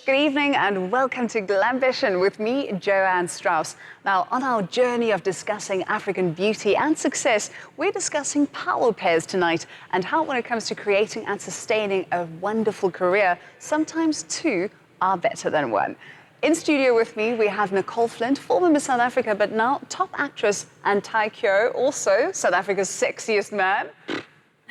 Good evening and welcome to Glambition with me, Joanne Strauss. Now, on our journey of discussing African beauty and success, we're discussing power pairs tonight and how when it comes to creating and sustaining a wonderful career, sometimes two are better than one. In studio with me, we have Nicole Flint, former Miss South Africa, but now top actress, and Keough, also South Africa's sexiest man.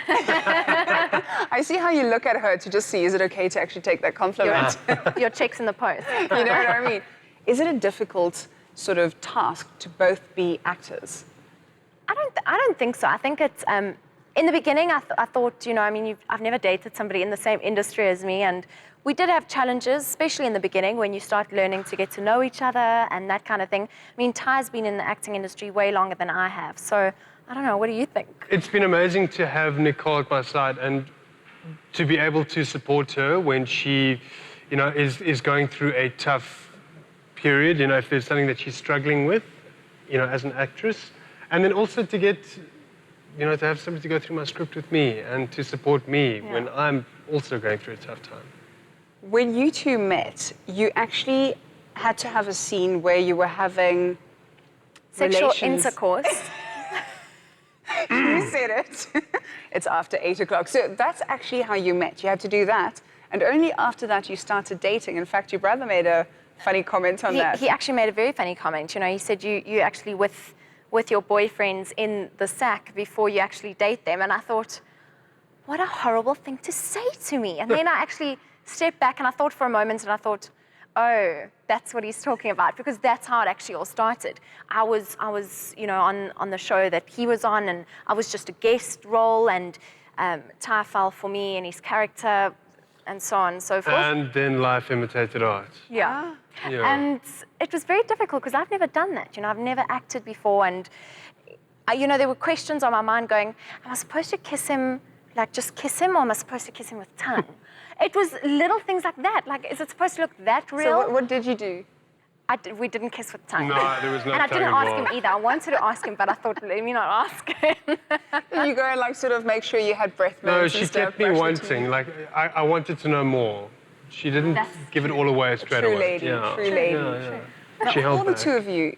I see how you look at her to just see, is it okay to actually take that compliment? Your check's in the post. You know what I mean? Is it a difficult sort of task to both be actors? I don't think so. I think it's, in the beginning, I thought, you know, I mean, I've never dated somebody in the same industry as me, and we did have challenges, especially in the beginning when you start learning to get to know each other and that kind of thing. I mean, Ty's been in the acting industry way longer than I have, so I don't know, what do you think? It's been amazing to have Nicole at my side and to be able to support her when she, you know, is going through a tough period, you know, if there's something that she's struggling with, you know, as an actress. And then also to get, you know, to have somebody to go through my script with me and to support me when I'm also going through a tough time. When you two met, you actually had to have a scene where you were having Sexual intercourse. You said it. It's after 8 o'clock. So that's actually how you met. You had to do that. And only after that you started dating. In fact, your brother made a funny comment on that. He actually made a very funny comment. You know, he said you actually with your boyfriends in the sack before you actually date them. And I thought, what a horrible thing to say to me. And then I actually stepped back and I thought for a moment and I thought, oh, that's what he's talking about, because that's how it actually all started. I was, you know, on the show that he was on, and I was just a guest role, and Ty fell for me and his character, and so on and so forth. And then life imitated art. Yeah. Yeah. And it was very difficult because I've never done that. You know, I've never acted before, and you know, there were questions on my mind going, am I supposed to kiss him, like just kiss him, or am I supposed to kiss him with tongue? It was little things like that. Like, is it supposed to look that real? So what did you do? We didn't kiss with tongue. No, there was no And I tongue didn't ask involved. him either. I wanted to ask him, but I thought, let me not ask him. You go and like sort of make sure you had breath mints No, and she stuff, kept me brush the wanting. teeth. Like, I wanted to know more. She didn't give it all away straight True away. lady, true lady. Now, She held all the back. two of you,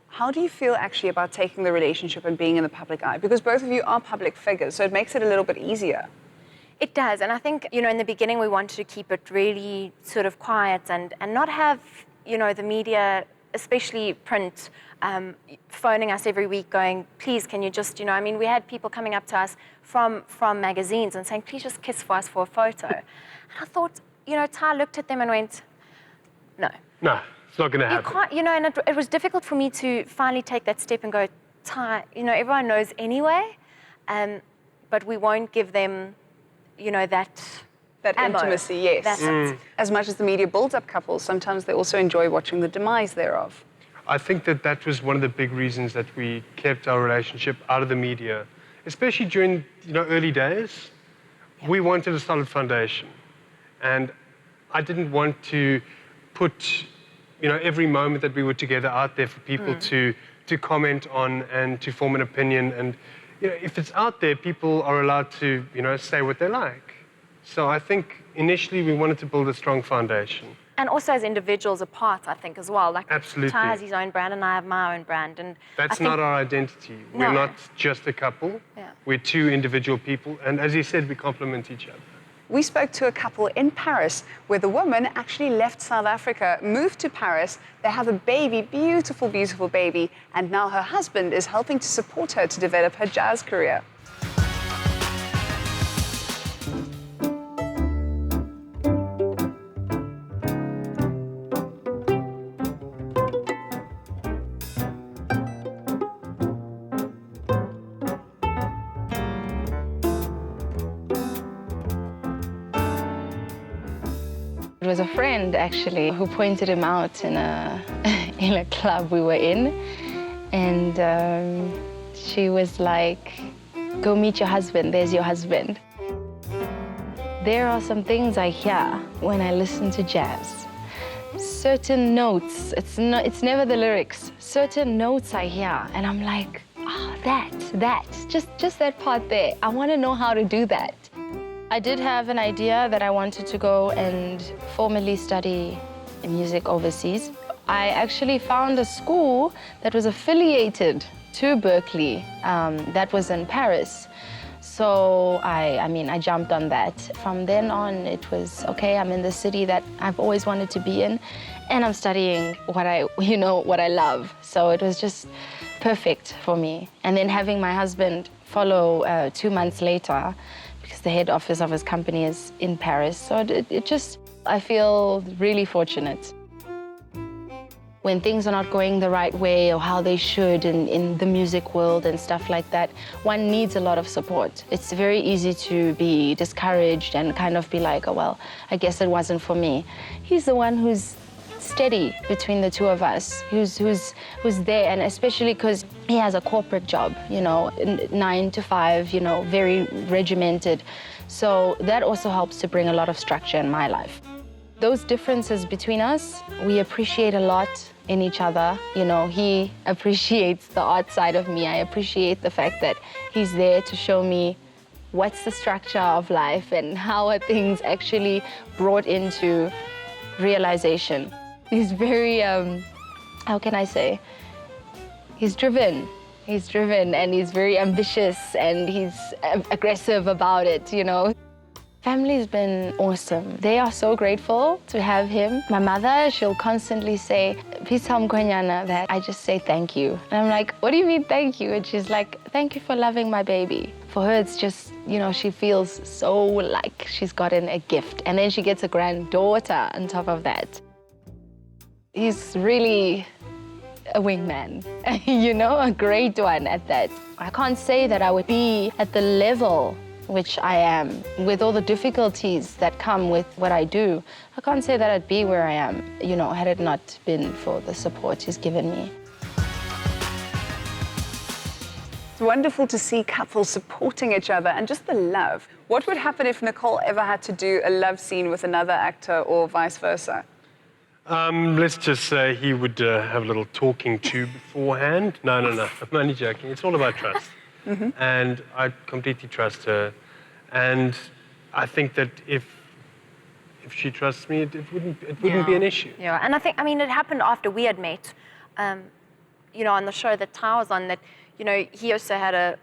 how do you feel actually about taking the relationship and being in the public eye? Because both of you are public figures, so it makes it a little bit easier. It does, and I think, you know, in the beginning we wanted to keep it really sort of quiet and not have, you know, the media, especially print, phoning us every week going, please, can you just, you know, I mean, we had people coming up to us from magazines and saying, please just kiss for us for a photo. And I thought, you know, Ty looked at them and went, no. No, it's not going to You happen. can't, you know, and it was difficult for me to finally take that step and go, Ty, you know, everyone knows anyway, but we won't give them, you know, that ammo. Intimacy, yes. That's it. As much as the media builds up couples, sometimes they also enjoy watching the demise thereof. I think that was one of the big reasons that we kept our relationship out of the media, especially during, you know, early days. Yeah. We wanted a solid foundation, and I didn't want to put, you know, every moment that we were together out there for people to comment on and to form an opinion. And you know, if it's out there, people are allowed to, you know, say what they like. So I think initially we wanted to build a strong foundation. And also as individuals apart, I think, as well. Like, absolutely. Ty has his own brand and I have my own brand. And that's not our identity. We're not just a couple. Yeah. We're two individual people. And as you said, we complement each other. We spoke to a couple in Paris where the woman actually left South Africa, moved to Paris. They have a baby, beautiful, beautiful baby. And now her husband is helping to support her to develop her jazz career. It was a friend, actually, who pointed him out in a club we were in. And she was like, go meet your husband, there's your husband. There are some things I hear when I listen to jazz. Certain notes, it's never the lyrics, certain notes I hear, and I'm like, oh, that, just that part there. I want to know how to do that. I did have an idea that I wanted to go and formally study music overseas. I actually found a school that was affiliated to Berkeley, that was in Paris. So I jumped on that. From then on, it was, okay, I'm in the city that I've always wanted to be in, and I'm studying what I love. So it was just perfect for me. And then having my husband follow 2 months later, because the head office of his company is in Paris. So I feel really fortunate. When things are not going the right way or how they should in the music world and stuff like that, one needs a lot of support. It's very easy to be discouraged and kind of be like, oh, well, I guess it wasn't for me. He's the one who's steady between the two of us, who's there, and especially because he has a corporate job, 9 to 5, very regimented. So that also helps to bring a lot of structure in my life. Those differences between us, we appreciate a lot in each other. He appreciates the art side of me. I appreciate the fact that he's there to show me what's the structure of life and how are things actually brought into realization. He's very, how can I say? He's driven. He's driven and he's very ambitious and he's aggressive about it, Family's been awesome. They are so grateful to have him. My mother, she'll constantly say, that I just say thank you. And I'm like, what do you mean thank you? And she's like, thank you for loving my baby. For her, it's just, she feels so like she's gotten a gift. And then she gets a granddaughter on top of that. He's really a wingman, a great one at that. I can't say that I would be at the level which I am, with all the difficulties that come with what I do. I can't say that I'd be where I am, had it not been for the support he's given me. It's wonderful to see couples supporting each other and just the love. What would happen if Nicole ever had to do a love scene with another actor or vice versa? Let's just say he would have a little talking to beforehand. No, I'm only joking. It's all about trust. Mm-hmm. And I completely trust her. And I think that if she trusts me, it wouldn't be an issue. Yeah, and it happened after we had met, on the show that Ty was on, that, he also had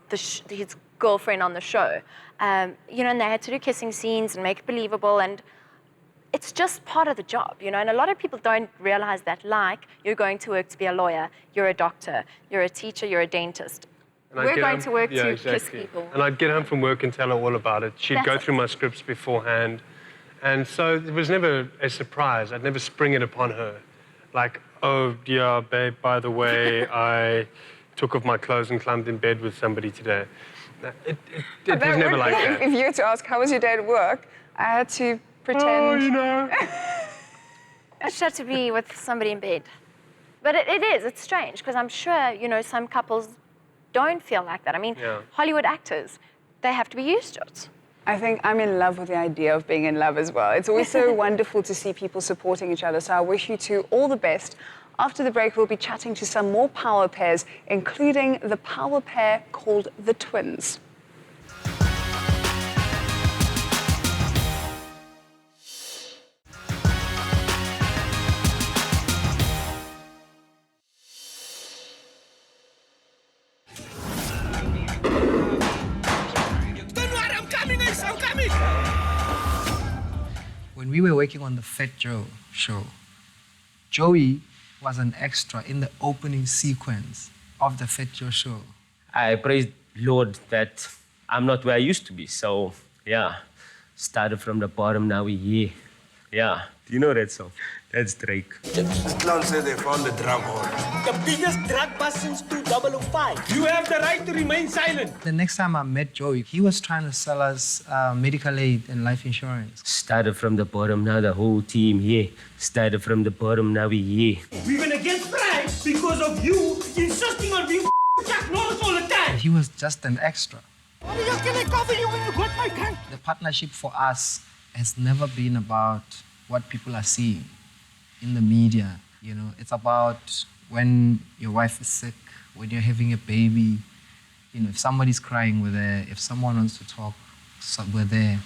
his girlfriend on the show, and they had to do kissing scenes and make it believable, and it's just part of the job, and a lot of people don't realize that, like, you're going to work to be a lawyer, you're a doctor, you're a teacher, you're a dentist. We're going to work to kiss people. And I'd get home from work and tell her all about it. She'd go through my scripts beforehand. And so it was never a surprise. I'd never spring it upon her. Like, oh, yeah, babe, by the way, I took off my clothes and climbed in bed with somebody today. It was never like that. If you were to ask, how was your day at work? I had to pretend. Oh, I just had to be with somebody in bed. But it's strange, because I'm sure, some couples don't feel like that. Hollywood actors, they have to be used to it. I think I'm in love with the idea of being in love as well. It's always so wonderful to see people supporting each other. So I wish you two all the best. After the break, we'll be chatting to some more power pairs, including the power pair called the Twins. When we were working on the Fat Joe show, Joey was an extra in the opening sequence of the Fat Joe show. I praise Lord that I'm not where I used to be. So, started from the bottom, now we're here. Yeah, do you know that song? That's Drake. The clown said they found the drug hole. The biggest drug bust since 2005. You have the right to remain silent. The next time I met Joey, he was trying to sell us medical aid and life insurance. Started from the bottom, now the whole team here. Started from the bottom, now we're here. We went against pride because of you insisting on being Jack Norris all the time. He was just an extra. What are you gonna cover you when you got my gun? The partnership for us has never been about what people are seeing in the media. It's about when your wife is sick, when you're having a baby, if somebody's crying with her, if someone wants to talk were there.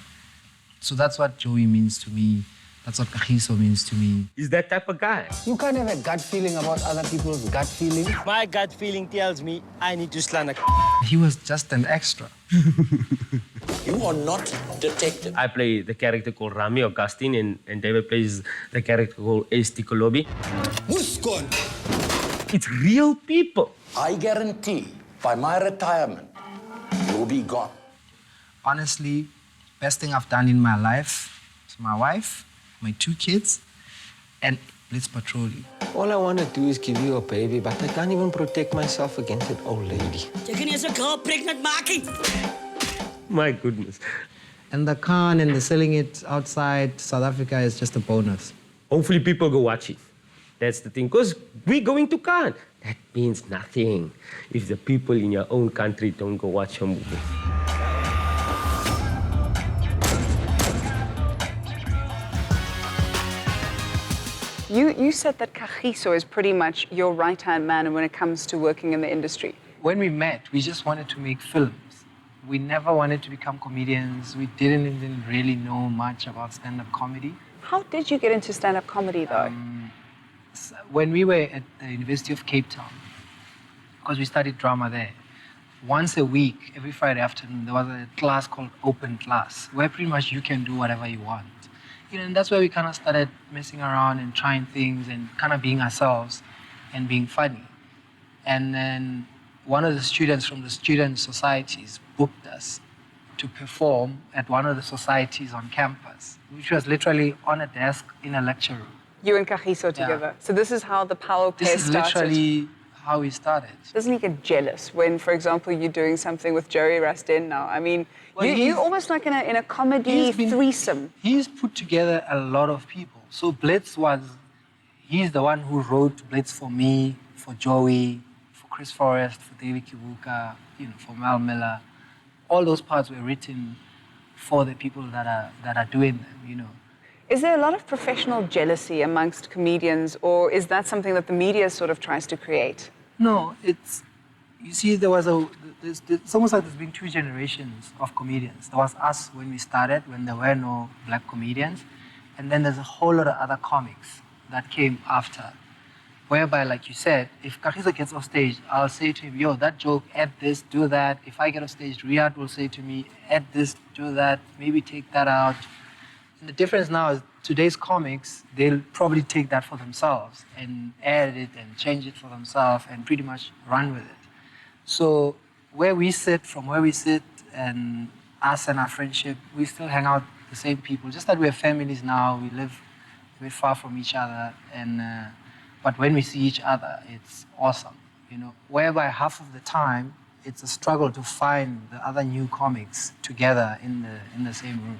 So that's what Joey means to me. That's what Kagiso means to me. He's that type of guy. You can't have a gut feeling about other people's gut feeling. My gut feeling tells me I need to slander. He was just an extra. You are not detective. I play the character called Rami Augustine, and David plays the character called Estikolobi. Muskon. It's real people. I guarantee by my retirement, you'll be gone. Honestly, best thing I've done in my life is my wife, my 2 kids, and Blitz Patrolling. All I want to do is give you a baby, but I can't even protect myself against that old lady. You can use a girl pregnant marking. My goodness. And the Khan and the selling it outside South Africa is just a bonus. Hopefully people go watch it. That's the thing. Because we're going to Cannes. That means nothing if the people in your own country don't go watch your movie. You said that Kagiso is pretty much your right-hand man when it comes to working in the industry. When we met, we just wanted to make films. We never wanted to become comedians. We didn't even really know much about stand-up comedy. How did you get into stand-up comedy, though? When we were at the University of Cape Town, because we studied drama there, once a week, every Friday afternoon, there was a class called Open Class, where pretty much you can do whatever you want. You know, and that's where we kind of started messing around and trying things and kind of being ourselves and being funny. And then one of the students from the student societies booked us to perform at one of the societies on campus, which was literally on a desk in a lecture room. You and Kagiso together. So this is how the power pair This is started. literally how we started. Doesn't he get jealous when, for example, you're doing something with Joey Rasdien now? I mean, Well, you're almost like in a comedy threesome. He's put together a lot of people. So Blitz he's the one who wrote Blitz for me, for Joey, for Chris Forrest, for David Keough, for Mal Miller. All those parts were written for the people that are doing them, Is there a lot of professional jealousy amongst comedians, or is that something that the media sort of tries to create? No, you see, it's almost like there's been 2 generations of comedians. There was us when we started, when there were no black comedians, and then there's a whole lot of other comics that came after, whereby, like you said, if Kagiso gets off stage, I'll say to him, yo, that joke, add this, do that. If I get off stage, Riyadh will say to me, add this, do that, maybe take that out. And the difference now is today's comics, they'll probably take that for themselves and add it and change it for themselves and pretty much run with it. So where we sit, and us and our friendship, we still hang out with the same people. Just that we're families now, we live a bit far from each other, but when we see each other, it's awesome. Whereby half of the time, it's a struggle to find the other new comics together in the same room.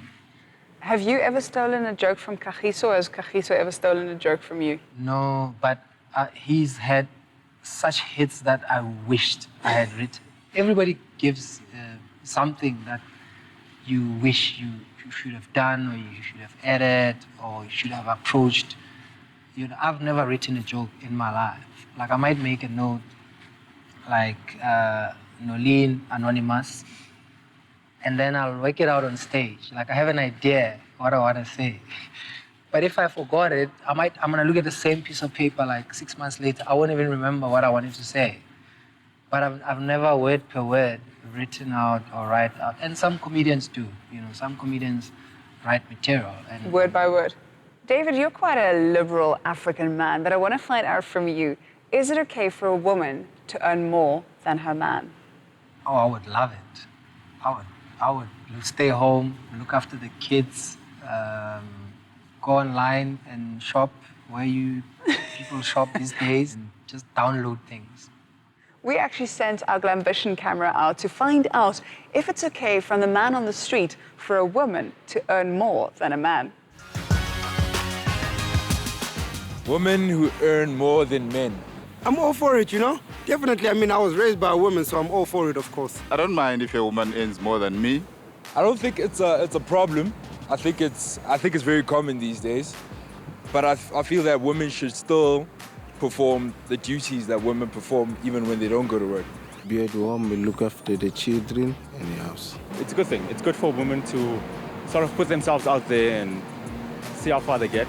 Have you ever stolen a joke from Kagiso, or has Kagiso ever stolen a joke from you? No, but he's had such hits that I wished I had written. Everybody gives something that you wish you should have done, or you should have added, or you should have approached. I've never written a joke in my life. Like, I might make a note, like, Nolene, Anonymous, and then I'll work it out on stage. Like, I have an idea what I want to say. But if I forgot it, I'm going to look at the same piece of paper like 6 months later. I won't even remember what I wanted to say. But I've never word per word written out or write out. And some comedians do. Some comedians write material. And Word by word. David, you're quite a liberal African man, but I want to find out from you, is it okay for a woman to earn more than her man? Oh, I would love it. I would stay home, look after the kids, go online and shop where people shop these days, and just download things. We actually sent our Glambition camera out to find out if it's okay from the man on the street for a woman to earn more than a man. Women who earn more than men. I'm all for it, Definitely, I was raised by a woman, so I'm all for it, of course. I don't mind if a woman earns more than me. I don't think it's a problem. I think it's very common these days. But I feel that women should still perform the duties that women perform even when they don't go to work. Be at home, we look after the children and the house. It's a good thing. It's good for women to sort of put themselves out there and see how far they get.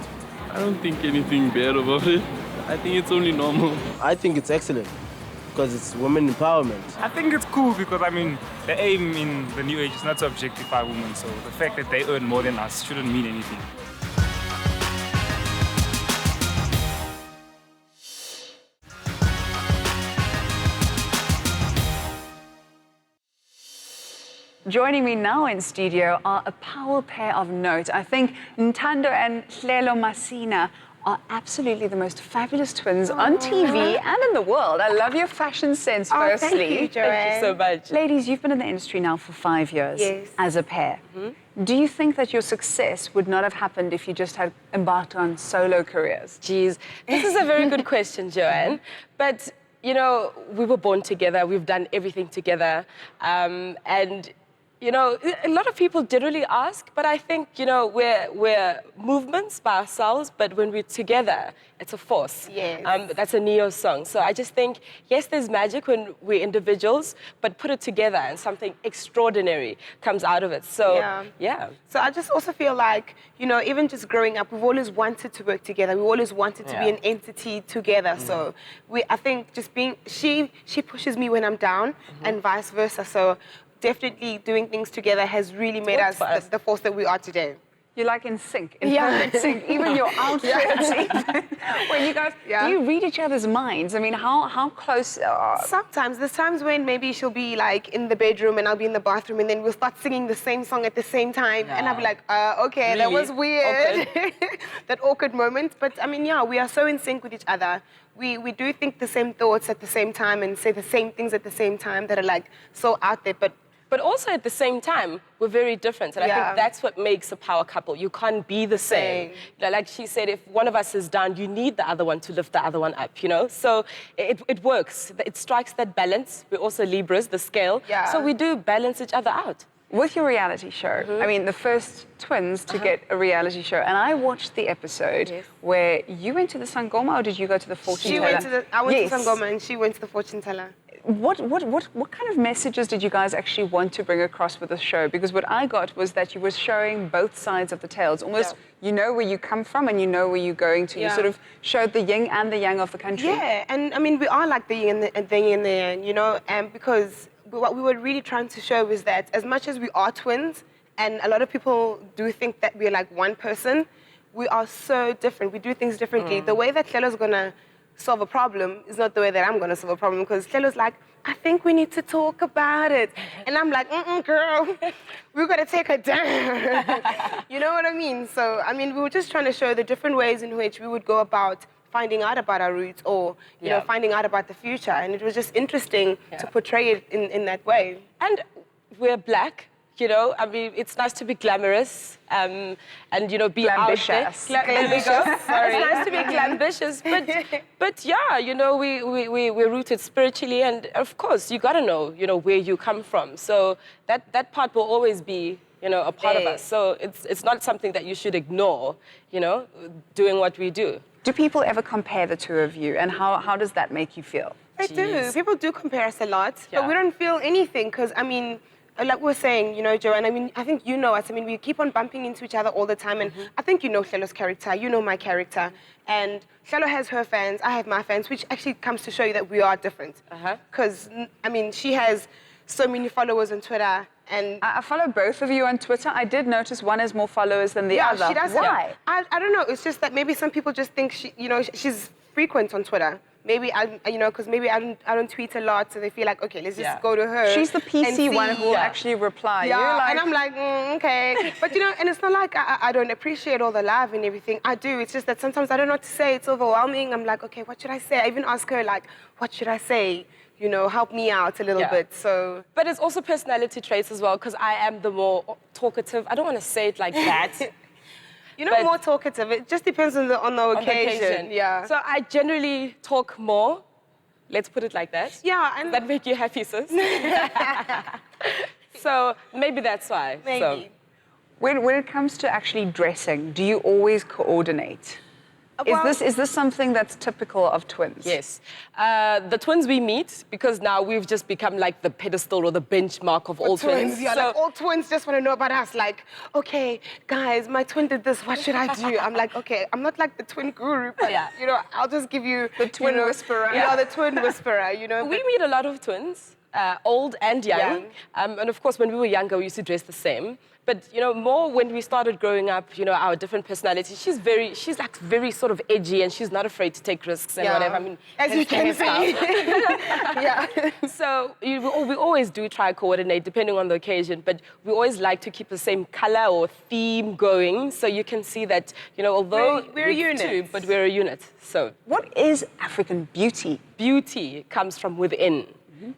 I don't think anything bad about it. I think it's only normal. I think it's excellent because it's women empowerment. I think it's cool because, I mean, the aim in the new age is not to objectify women, so the fact that they earn more than us shouldn't mean anything. Joining me now in studio are a power pair of note. I think Ntando and Hlelo Masina are absolutely the most fabulous twins on TV and in the world. I love your fashion sense, firstly. Thank you, Joanne. Thank you so much. Ladies, you've been in the industry now for 5 years as a pair. Do you think that your success would not have happened if you just had embarked on solo careers? Geez, this is a very good question, Joanne. But, you know, we were born together. We've done everything together. And you know, a lot of people generally ask, but I think, you know, we're movements by ourselves, but when we're together, it's a force. Yes. That's a Neo song. So I just think, yes, there's magic when we're individuals, but put it together and something extraordinary comes out of it. So, yeah. So I just also feel like, you know, even just growing up, we've always wanted to work together. We always wanted to be an entity together. So I think just being, she pushes me when I'm down and vice versa. So definitely doing things together has really made us the force that we are today. You're like in sync, in perfect sync. Even your outfits, when you guys, do you read each other's minds? I mean, how close? Sometimes. There's times when maybe she'll be like in the bedroom and I'll be in the bathroom and then we'll start singing the same song at the same time. And I'll be like, okay, that was weird. That awkward moment. But I mean, yeah, we are so in sync with each other. We do think the same thoughts at the same time and say the same things at the same time that are like so out there. But also at the same time, we're very different. And I think that's what makes a power couple. You can't be the same. You know, like she said, if one of us is down, you need the other one to lift the other one up, you know? So it works. It strikes that balance. We're also Libras, the scale. So we do balance each other out. With your reality show, I mean, the first twins to get a reality show, and I watched the episode where you went to the Sangoma, or did you go to the fortune teller? I went to Sangoma and she went to the fortune teller. What kind of messages did you guys actually want to bring across with the show? Because what I got was that you were showing both sides of the tales. Almost, you know where you come from and you know where you're going to. You sort of showed the yin and the yang of the country. Yeah, and I mean, we are like the yin and the yang, you know, because what we were really trying to show is that as much as we are twins, and a lot of people do think that we're like one person, we are so different. We do things differently. The way that Hlelo's gonna solve a problem is not the way that I'm going to solve a problem, because Hlelo's like, I think we need to talk about it. And I'm like, girl, we're going to take her down. You know what I mean? So, I mean, we were just trying to show the different ways in which we would go about finding out about our roots or, you know, finding out about the future. And it was just interesting to portray it in that way. And we're black. You know, I mean, it's nice to be glamorous and, you know, be Glambitious. Glambitious. Sorry. It's nice to be glambitious. But yeah, you know, we're rooted spiritually. And, of course, you got to know, you know, where you come from. So that part will always be, you know, a part of us. So it's not something that you should ignore, you know, doing what we do. Do people ever compare the two of you? And how does that make you feel? They do. People do compare us a lot. But we don't feel anything because, I mean, like we were saying, you know, Joanne, I mean, I think you know us. I mean, we keep on bumping into each other all the time. And I think you know Hlelo's character. You know my character. And Hlelo has her fans. I have my fans, which actually comes to show you that we are different. Because, I mean, she has so many followers on Twitter. And I follow both of you on Twitter. I did notice one has more followers than the other. She does. Why? I don't know. It's just that maybe some people just think she, you know, she's frequent on Twitter. Maybe you know, because maybe I don't tweet a lot, so they feel like, okay, let's just go to her. She's the PC one who will actually reply. Yeah, You're like... and I'm like, okay. But you know, and it's not like I don't appreciate all the love and everything. I do. It's just that sometimes I don't know what to say. It's overwhelming. I'm like, okay, what should I say? I even ask her like, what should I say? You know, help me out a little bit. So, but it's also personality traits as well, because I am the more talkative. I don't want to say it like that. You're not more talkative. It just depends on the occasion. Yeah. So I generally talk more. Let's put it like that. Yeah. And that make you happy, sis? So maybe that's why. Maybe. So. When it comes to actually dressing, do you always coordinate? Is this something that's typical of twins? Yes. The twins we meet, because now we've just become like the pedestal or the benchmark of all twins. Yeah, like all twins just want to know about us. Like, okay, guys, my twin did this. What should I do? I'm like, okay, I'm not like the twin guru, but you know, I'll just give you the twin whisperer. Yeah, the twin whisperer. You know, we meet a lot of twins, old and young. And of course, when we were younger, we used to dress the same. But, you know, more when we started growing up, you know, our different personalities, she's like very sort of edgy and she's not afraid to take risks and whatever. I mean, as you can see. Yeah. So we always do try coordinate depending on the occasion, but we always like to keep the same color or theme going. So you can see that, you know, although we're a unit. Two, but we're a unit. So what is African beauty? Beauty comes from within.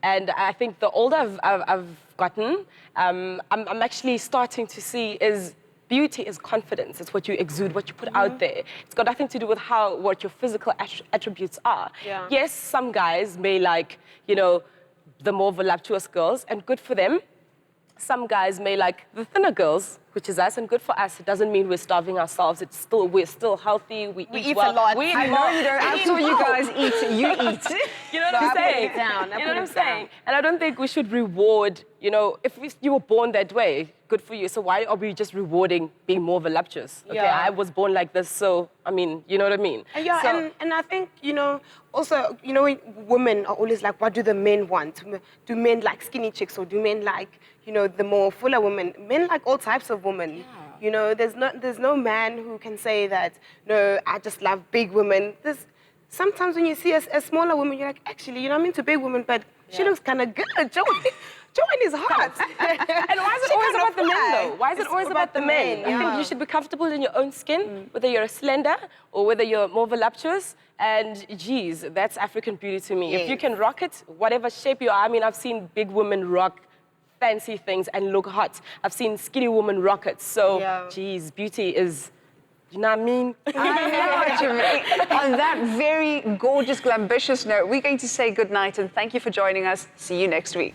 And I think the older I've gotten, I'm actually starting to see is beauty is confidence. It's what you exude, what you put out there. It's got nothing to do with what your physical attributes are. Yeah. Yes, some guys may like, you know, the more voluptuous girls, and good for them. Some guys may like the thinner girls, which is us, and good for us. It doesn't mean we're starving ourselves. We're still healthy. We eat well. a lot. We eat I know you don't. I saw you guys eat. You eat. You know what I'm saying? You know what I'm saying? And I don't think we should reward, you know, if you were born that way, good for you. So why are we just rewarding being more voluptuous? Okay, I was born like this, so, I mean, you know what I mean? Yeah, so, and I think, you know, also, you know, women are always like, what do the men want? Do men like skinny chicks or do men like, you know, the more fuller women? Men like all types of women. Yeah. You know, there's no man who can say that, no, I just love big women. Sometimes when you see a smaller woman, you're like, actually, you know, I'm into big women, but she looks kind of good. Joanne is hot. And why is it always about the men, though? Why is it always about the men? I think you should be comfortable in your own skin, whether you're slender or whether you're more voluptuous. And geez, that's African beauty to me. If you can rock it, whatever shape you are. I mean, I've seen big women rock fancy things and look hot. I've seen skinny women rock it. So, geez, beauty is... You know what I mean? I know what you mean. On that very gorgeous, glambitious note, we're going to say goodnight and thank you for joining us. See you next week.